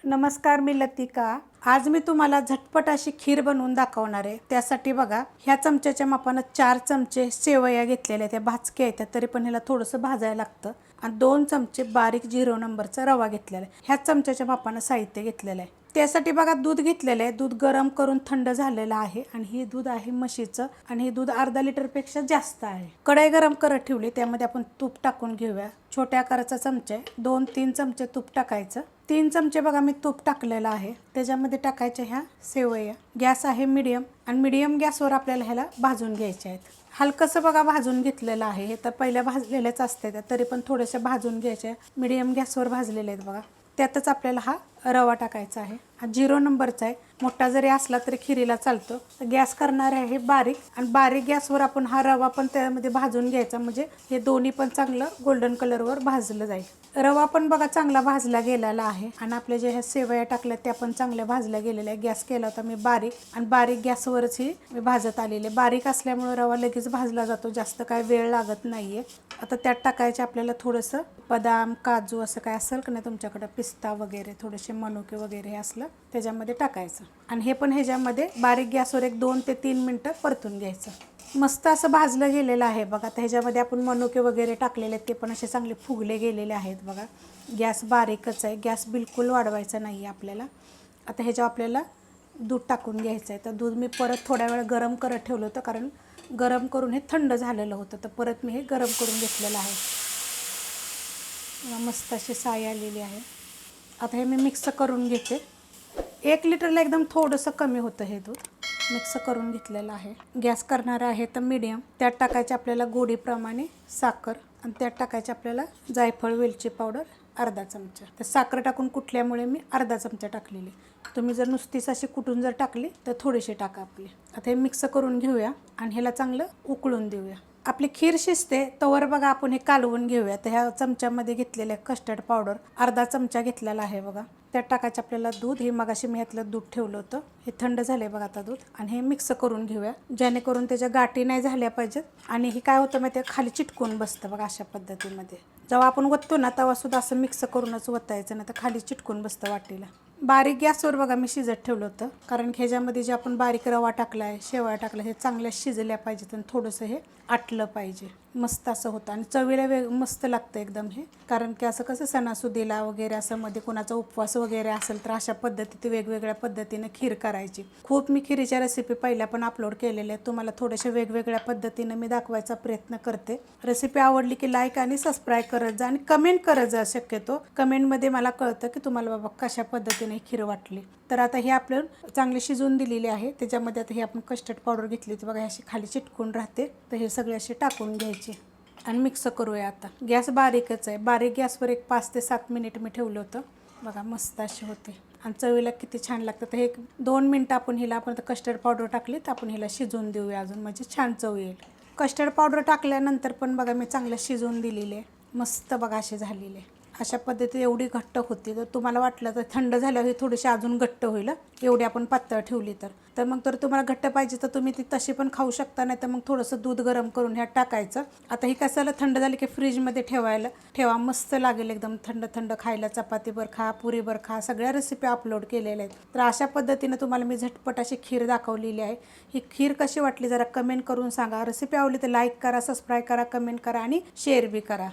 नमस्कार, मी लतिका। आज मी तुम्हाला झटपट अशी खीर बनवून दाखवणार आहे। त्यासाठी बघा, ह्या चमच्याच्या मापाने 4 चमचे सेवया घेतलेल्या, त्या भाजक्या आहेत तरी पण ह्याला थोडंसं भाजायला लागतं। आणि 2 चमचे बारीक 0 नंबरचा रवा घेतलेला आहे। ह्या चमच्याच्या मापाने साहित्य घेतलेलं आहे। त्यासाठी बघा, दूध घेतलेलं आहे। दूध गरम करून थंड झालेलं आहे आणि हे दूध आहे म्हशीचं आणि हे दूध अर्धा लिटरपेक्षा जास्त आहे। कढई गरम करत ठेवली, त्यामध्ये आपण तूप टाकून घेऊया। छोट्या आकाराचा चमचा आहे, 2-3 चमचे तूप टाकायचं। 3 चमचे बघा मी तूप टाकलेलं आहे। त्याच्यामध्ये टाकायच्या ह्या सेवया। गॅस आहे मीडियम आणि मीडियम गॅसवर आपल्याला ह्याला भाजून घ्यायचे आहेत। हलकंसं बघा भाजून घेतलेलं आहे। हे तर पहिल्या भाजलेलेच असते, तरी पण थोडेसे भाजून घ्यायचे। मीडियम गॅसवर भाजलेले आहेत बघा। त्यातच आपल्याला हा रवा टाकायचा आहे। हा 0 नंबरचा आहे, मोठा जरी असला तरी खिरीला चालतो। गॅस करणार आहे बारीक आणि बारीक गॅसवर आपण हा रवा पण त्यामध्ये भाजून घ्यायचा, म्हणजे हे दोन्ही पण चांगलं गोल्डन कलरवर भाजलं जाईल। रवा पण बघा चांगला भाजला गेलेला आहे आणि आपल्या जे ह्या सेवया टाकल्या त्या पण चांगल्या भाजल्या गेलेल्या आहे। गॅस केला होता मी बारीक आणि बारीक गॅसवरच ही मी भाजत आलेले। बारीक असल्यामुळे रवा लगेच भाजला जातो, जास्त काय वेळ लागत नाहीये। आता त्यात टाकायचे आपल्याला थोडंसं बदाम, काजू असं काय असेल का नाही तुमच्याकडे, पिस्ता वगैरे, थोडेसे मनुके वगैरे हे असलं त्याच्यामध्ये टाकायचं आणि हे पण ह्याच्यामध्ये बारीक गॅसवर एक 2 ते 3 मिनटं परतून घ्यायचं। मस्त असं भाजलं गेलेलं आहे बघा। आता ह्याच्यामध्ये आपण मनुके वगैरे टाकलेले आहेत, ते पण असे चांगले फुगले गेलेले आहेत बघा। गॅस बारीकच आहे, गॅस बिलकुल वाढवायचा नाही आहे आपल्याला। आता ह्याच्यावर आपल्याला दूध टाकून घ्यायचं आहे। तर दूध मी परत थोड्या वेळ गरम करत ठेवलं होतं, कारण गरम करून हे थंड झालेलं होतं, तर परत मी हे गरम करून घेतलेलं आहे। मस्त अशी साय आलेली आहे। आता हे मी मिक्स करून घेते। 1 लिटरला एकदम थोडंसं कमी होतं हे दूध। मिक्स करून घेतलेलं आहे। गॅस करणार आहे तर मीडियम। त्यात टाकायचे आपल्याला गोडीप्रमाणे साखर आणि त्यात टाकायचे आपल्याला जायफळ, वेलची पावडर अर्धा चमचा। तर साखर टाकून कुटल्यामुळे मी अर्धा चमचा टाकलेली। तुम्ही जर नुसतीच अशी कुटून जर टाकली तर थोडीशी टाका आपली। आता हे मिक्स करून घेऊया आणि ह्याला चांगलं उकळून देऊया। आपली खीर शिजते तोवर बघा आपण हे कालवून घेऊया। तर ह्या चमच्यामध्ये घेतलेलं कस्टर्ड पावडर अर्धा चमचा घेतलेला आहे बघा। त्यात टाकायचं आपल्याला दूध। हे मगाशी मी ह्यातलं दूध ठेवलं होतं, हे थंड झाले बघा आता दूध। आणि हे मिक्स करून घेऊया, जेणेकरून त्याच्या गाठी नाही झाल्या पाहिजेत आणि हे काय होतं माहिती आहे, खाली चिटकून बसतं बघा। अशा पद्धतीमध्ये जेव्हा आपण वततो ना तेव्हा सुद्धा असं मिक्स करूनच वतायचं, नाही तर खाली चिटकून बसतं वाटीला। बारीक गॅसवर बघा मी शिजत ठेवलं होतं, कारण ह्याच्यामध्ये जे आपण बारीक रवा टाकला आहे, शेवया टाकला, हे चांगल्या शिजल्या पाहिजेत आणि थोडंसं हे आटलं पाहिजे। मस्त असं होतं आणि चवीला मस्त लागतं एकदम हे। कारण की असं कसं सणासुदीला वगैरे असं मध्ये कोणाचा उपवास वगैरे असेल तर अशा पद्धतीत वेगवेगळ्या पद्धतीने खीर करायची। खूप मी खिरीच्या रेसिपी पहिल्या पण अपलोड केलेल्या आहेत, तुम्हाला थोड्याशा वेगवेगळ्या पद्धतीने मी दाखवायचा प्रयत्न करते। रेसिपी आवडली की लाईक आणि सबस्क्राईब करत जा आणि कमेंट करत जा। शक्यतो कमेंटमध्ये मला कळतं की तुम्हाला बाबा कशा पद्धतीने खीर वाटली। तर आता हे आपलं चांगले शिजून दिलेले आहे। त्याच्यामध्ये आता हे आपण कस्टर्ड पावडर घेतली होती बघा, अशी खाली चिटकून राहते, तर हे सगळे असे टाकून घ्यायचे आणि मिक्स करूया। आता गॅस बारीकच आहे, बारीक गॅसवर एक 5 ते 7 मिनिट मी ठेवलं होतं बघा। मस्त असे होते आणि चवीला किती छान लागतं। तर हे 2 मिनटं आपण हिला, आपण कस्टर्ड पावडर टाकली तर आपण हिला शिजवून देऊया अजून, म्हणजे छान चव येईल। कस्टर्ड पावडर टाकल्यानंतर पण बघा मी चांगलं शिजवून दिलेले आहे। मस्त बघा असे झालेले। अशा पद्धतीने एवढी घट्ट होती, तर तुम्हाला वाटलं तर थंड झाल्यावर ही थोडीशी अजून घट्ट होईल। एवढी आपण पातळ ठेवली तर मग तर तुम्हाला घट्ट पाहिजे तर तुम्ही ती तशी पण खाऊ शकता, नाही तर मग थोडंसं दूध गरम करून ह्यात टाकायचं। आता ही कशाला थंड झाली की फ्रीजमध्ये ठेवा, मस्त लागेल एकदम थंड थंड खायला। चपातीवर खा, पुरीवर खा, सगळ्या रेसिपी अपलोड केलेल्या आहेत। तर अशा पद्धतीने तुम्हाला मी झटपट अशी खीर दाखवलेली आहे। ही खीर कशी वाटली जरा कमेंट करून सांगा। रेसिपी आवडली तर लाईक करा, सबस्क्राईब करा, कमेंट करा आणि शेअर बी करा।